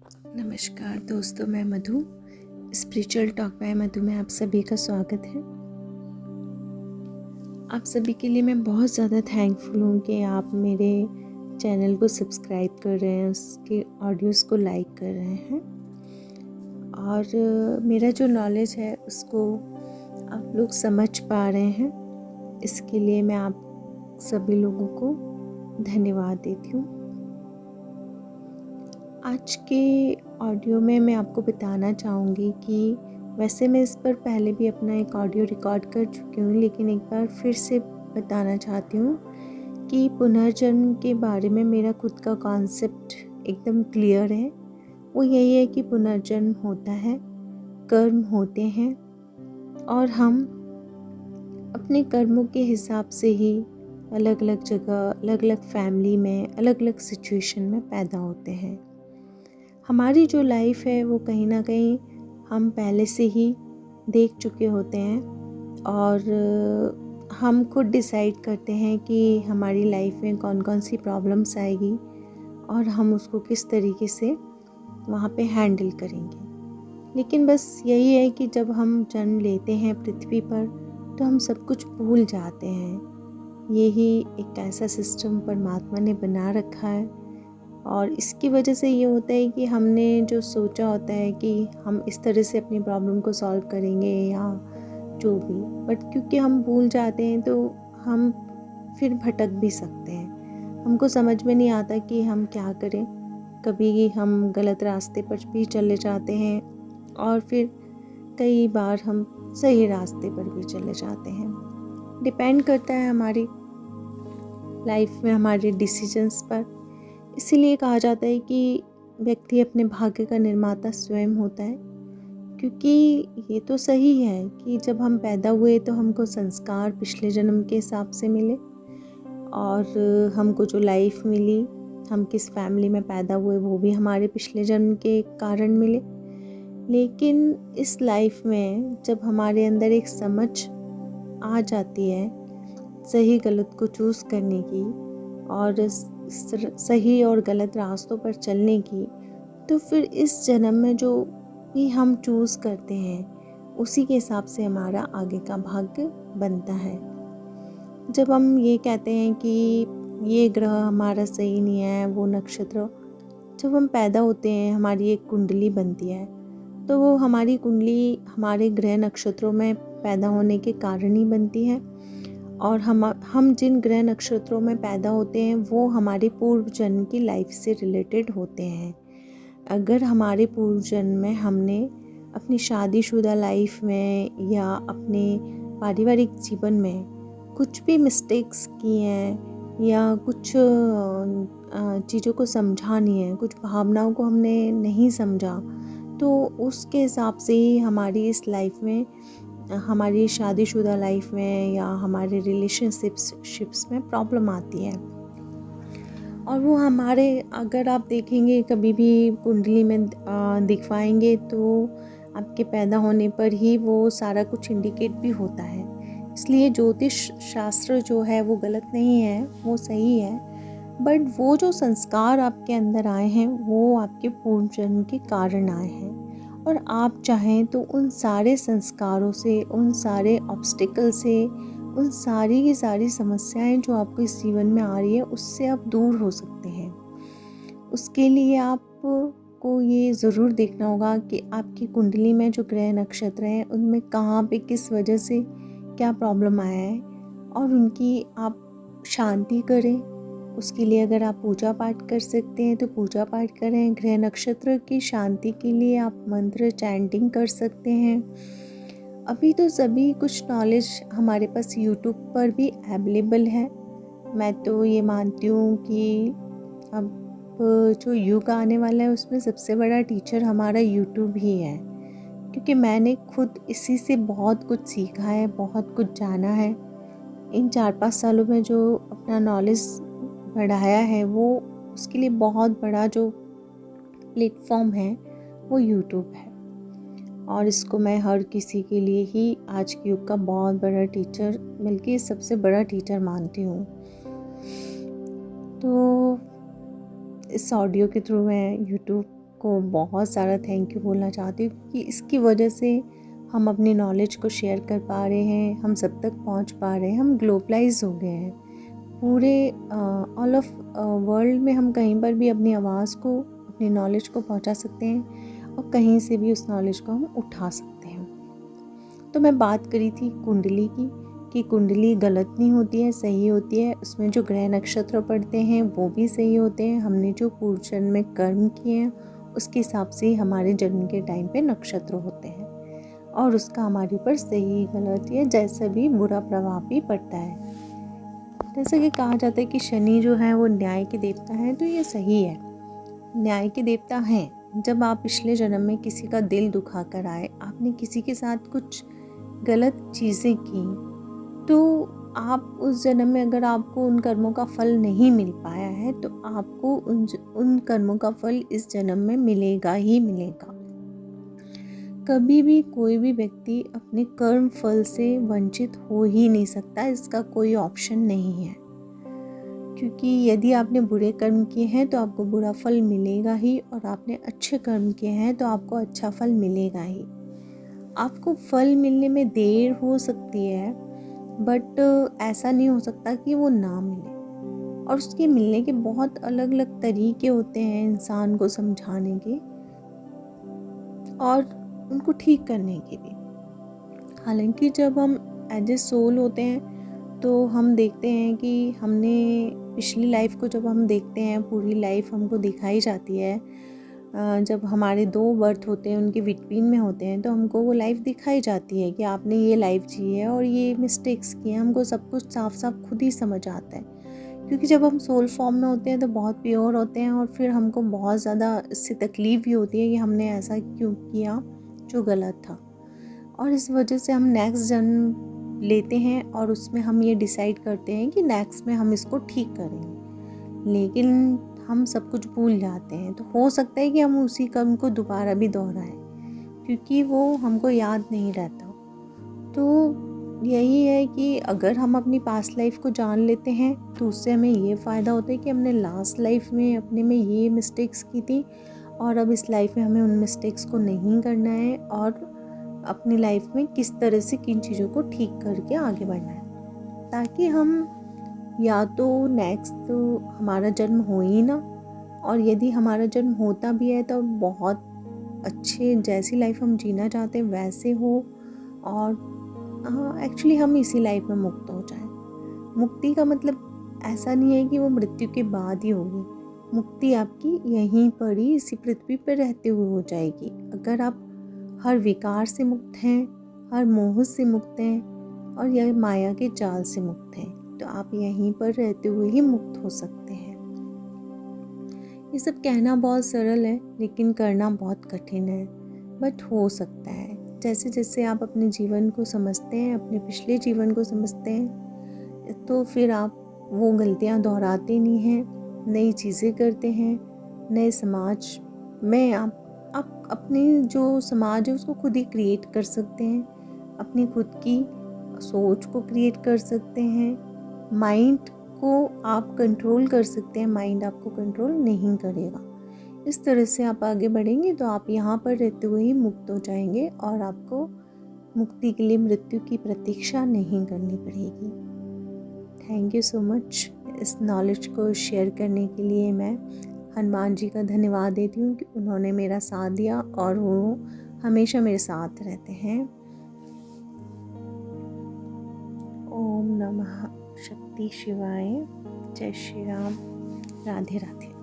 नमस्कार दोस्तों, मैं मधु। स्पिरिचुअल टॉक बाय मधु में आप सभी का स्वागत है। आप सभी के लिए मैं बहुत ज़्यादा थैंकफुल हूँ कि आप मेरे चैनल को सब्सक्राइब कर रहे हैं, उसके ऑडियोज़ को लाइक कर रहे हैं और मेरा जो नॉलेज है उसको आप लोग समझ पा रहे हैं। इसके लिए मैं आप सभी लोगों को धन्यवाद देती हूँ। आज के ऑडियो में मैं आपको बताना चाहूँगी कि वैसे मैं इस पर पहले भी अपना एक ऑडियो रिकॉर्ड कर चुकी हूँ, लेकिन एक बार फिर से बताना चाहती हूँ कि पुनर्जन्म के बारे में मेरा खुद का कॉन्सेप्ट एकदम क्लियर है। वो यही है कि पुनर्जन्म होता है, कर्म होते हैं और हम अपने कर्मों के हिसाब से ही अलग अलग जगह, अलग अलग फैमिली में, अलग अलग सिचुएशन में पैदा होते हैं। हमारी जो लाइफ है वो कहीं ना कहीं हम पहले से ही देख चुके होते हैं और हम खुद डिसाइड करते हैं कि हमारी लाइफ में कौन कौन सी प्रॉब्लम्स आएगी और हम उसको किस तरीके से वहाँ पे हैंडल करेंगे। लेकिन बस यही है कि जब हम जन्म लेते हैं पृथ्वी पर तो हम सब कुछ भूल जाते हैं। यही एक ऐसा सिस्टम परमात्मा ने बना रखा है और इसकी वजह से ये होता है कि हमने जो सोचा होता है कि हम इस तरह से अपनी प्रॉब्लम को सॉल्व करेंगे या जो भी, बट क्योंकि हम भूल जाते हैं तो हम फिर भटक भी सकते हैं। हमको समझ में नहीं आता कि हम क्या करें। कभी हम गलत रास्ते पर भी चले जाते हैं और फिर कई बार हम सही रास्ते पर भी चले जाते हैं। डिपेंड करता है हमारी लाइफ में हमारे डिसीजंस पर। इसीलिए कहा जाता है कि व्यक्ति अपने भाग्य का निर्माता स्वयं होता है, क्योंकि ये तो सही है कि जब हम पैदा हुए तो हमको संस्कार पिछले जन्म के हिसाब से मिले और हमको जो लाइफ मिली, हम किस फैमिली में पैदा हुए वो भी हमारे पिछले जन्म के कारण मिले। लेकिन इस लाइफ में जब हमारे अंदर एक समझ आ जाती है सही गलत को चूज़ करने की और सही और गलत रास्तों पर चलने की, तो फिर इस जन्म में जो भी हम चूज़ करते हैं उसी के हिसाब से हमारा आगे का भाग्य बनता है। जब हम ये कहते हैं कि ये ग्रह हमारा सही नहीं है, वो नक्षत्र, जब हम पैदा होते हैं हमारी एक कुंडली बनती है, तो वो हमारी कुंडली हमारे ग्रह नक्षत्रों में पैदा होने के कारण ही बनती है और हम जिन ग्रह नक्षत्रों में पैदा होते हैं वो हमारे पूर्व जन्म की लाइफ से रिलेटेड होते हैं। अगर हमारे पूर्व जन्म में हमने अपनी शादीशुदा लाइफ में या अपने पारिवारिक जीवन में कुछ भी मिस्टेक्स किए हैं या कुछ चीज़ों को समझा नहीं है, कुछ भावनाओं को हमने नहीं समझा, तो उसके हिसाब से ही हमारी इस लाइफ में, हमारी शादीशुदा लाइफ में या हमारे रिलेशनशिप्स में प्रॉब्लम आती है। और वो हमारे, अगर आप देखेंगे कभी भी कुंडली में दिखवाएंगे तो आपके पैदा होने पर ही वो सारा कुछ इंडिकेट भी होता है। इसलिए ज्योतिष शास्त्र जो है वो गलत नहीं है, वो सही है, बट वो जो संस्कार आपके अंदर आए हैं वो आपके पूर्व जन्म के कारण आए हैं और आप चाहें तो उन सारे संस्कारों से, उन सारे ऑब्स्टिकल से, उन सारी की सारी समस्याएं जो आपको इस जीवन में आ रही है उससे आप दूर हो सकते हैं। उसके लिए आपको ये ज़रूर देखना होगा कि आपकी कुंडली में जो ग्रह नक्षत्र हैं उनमें कहाँ पे किस वजह से क्या प्रॉब्लम आया है और उनकी आप शांति करें। उसके लिए अगर आप पूजा पाठ कर सकते हैं तो पूजा पाठ करें। ग्रह नक्षत्र की शांति के लिए आप मंत्र चैंटिंग कर सकते हैं। अभी तो सभी कुछ नॉलेज हमारे पास यूट्यूब पर भी अवेलेबल है। मैं तो ये मानती हूँ कि अब जो युग आने वाला है उसमें सबसे बड़ा टीचर हमारा यूट्यूब ही है, क्योंकि मैंने खुद इसी से बहुत कुछ सीखा है, बहुत कुछ जाना है। इन 4-5 सालों में जो अपना नॉलेज बढ़ाया है वो, उसके लिए बहुत बड़ा जो प्लेटफॉर्म है वो यूट्यूब है और इसको मैं हर किसी के लिए ही आज के युग का बहुत बड़ा टीचर, बल्कि सबसे बड़ा टीचर मानती हूँ। तो इस ऑडियो के थ्रू मैं यूट्यूब को बहुत सारा थैंक यू बोलना चाहती हूँ कि इसकी वजह से हम अपनी नॉलेज को शेयर कर पा रहे हैं, हम सब तक पहुँच पा रहे हैं, हम ग्लोबलाइज हो गए हैं। पूरे ऑल ऑफ वर्ल्ड में हम कहीं पर भी अपनी आवाज़ को, अपनी नॉलेज को पहुँचा सकते हैं और कहीं से भी उस नॉलेज को हम उठा सकते हैं। तो मैं बात करी थी कुंडली की कि कुंडली गलत नहीं होती है, सही होती है। उसमें जो ग्रह नक्षत्र पड़ते हैं वो भी सही होते हैं। हमने जो पूर्व जन्म में कर्म किए हैं उसके हिसाब से ही हमारे जन्म के टाइम पे नक्षत्र होते हैं और उसका हमारे ऊपर सही गलत या जैसा भी बुरा प्रभाव भी पड़ता है। जैसे कि कहा जाता है कि शनि जो है वो न्याय के देवता है, तो ये सही है, न्याय के देवता हैं। जब आप पिछले जन्म में किसी का दिल दुखा कर आए, आपने किसी के साथ कुछ गलत चीज़ें की, तो आप उस जन्म में अगर आपको उन कर्मों का फल नहीं मिल पाया है तो आपको उन कर्मों का फल इस जन्म में मिलेगा ही मिलेगा। कभी भी कोई भी व्यक्ति अपने कर्म फल से वंचित हो ही नहीं सकता, इसका कोई ऑप्शन नहीं है। क्योंकि यदि आपने बुरे कर्म किए हैं तो आपको बुरा फल मिलेगा ही, और आपने अच्छे कर्म किए हैं तो आपको अच्छा फल मिलेगा ही। आपको फल मिलने में देर हो सकती है, बट ऐसा नहीं हो सकता कि वो ना मिले। और उसके मिलने के बहुत अलग अलग तरीके होते हैं इंसान को समझाने के और उनको ठीक करने के भी। हालांकि जब हम एज ए सोल होते हैं तो हम देखते हैं कि हमने पिछली लाइफ को जब हम देखते हैं, पूरी लाइफ हमको दिखाई जाती है। जब हमारे 2 बर्थ होते हैं उनके बिटवीन में होते हैं तो हमको वो लाइफ दिखाई जाती है कि आपने ये लाइफ जी है और ये मिस्टेक्स किए। हमको सब कुछ साफ साफ खुद ही समझ आता है, क्योंकि जब हम सोल फॉर्म में होते हैं तो बहुत प्योर होते हैं और फिर हमको बहुत ज़्यादा इससे तकलीफ़ भी होती है कि हमने ऐसा क्यों किया जो गलत था। और इस वजह से हम नेक्स्ट जन्म लेते हैं और उसमें हम ये डिसाइड करते हैं कि नेक्स्ट में हम इसको ठीक करेंगे, लेकिन हम सब कुछ भूल जाते हैं। तो हो सकता है कि हम उसी कर्म को दोबारा भी दोहराएं, क्योंकि वो हमको याद नहीं रहता। तो यही है कि अगर हम अपनी पास्ट लाइफ को जान लेते हैं तो उससे हमें ये फ़ायदा होता है कि हमने लास्ट लाइफ में अपने में ये मिस्टेक्स की थी और अब इस लाइफ में हमें उन मिस्टेक्स को नहीं करना है और अपनी लाइफ में किस तरह से किन चीज़ों को ठीक करके आगे बढ़ना है, ताकि हम या तो नेक्स्ट तो हमारा जन्म हो ही ना, और यदि हमारा जन्म होता भी है तो बहुत अच्छे जैसी लाइफ हम जीना चाहते हैं वैसे हो, और एक्चुअली हम इसी लाइफ में मुक्त हो जाएं। मुक्ति का मतलब ऐसा नहीं है कि वो मृत्यु के बाद ही होगी। मुक्ति आपकी यहीं पर ही इसी पृथ्वी पर रहते हुए हो जाएगी। अगर आप हर विकार से मुक्त हैं, हर मोह से मुक्त हैं और यह माया के जाल से मुक्त हैं, तो आप यहीं पर रहते हुए ही मुक्त हो सकते हैं। ये सब कहना बहुत सरल है लेकिन करना बहुत कठिन है, बट हो सकता है। जैसे जैसे आप अपने जीवन को समझते हैं, अपने पिछले जीवन को समझते हैं, तो फिर आप वो गलतियां दोहराते नहीं हैं, नई चीज़ें करते हैं। नए समाज में आप अपनी जो समाज है उसको खुद ही क्रिएट कर सकते हैं, अपनी खुद की सोच को क्रिएट कर सकते हैं। माइंड को आप कंट्रोल कर सकते हैं, माइंड आपको कंट्रोल नहीं करेगा। इस तरह से आप आगे बढ़ेंगे तो आप यहाँ पर रहते हुए ही मुक्त हो जाएंगे और आपको मुक्ति के लिए मृत्यु की प्रतीक्षा नहीं करनी पड़ेगी। Thank you so much. इस नॉलेज को शेयर करने के लिए मैं हनुमान जी का धन्यवाद देती हूँ कि उन्होंने मेरा साथ दिया और वो हमेशा मेरे साथ रहते हैं। ओम नमः शक्ति शिवाय। जय श्री राम। राधे राधे।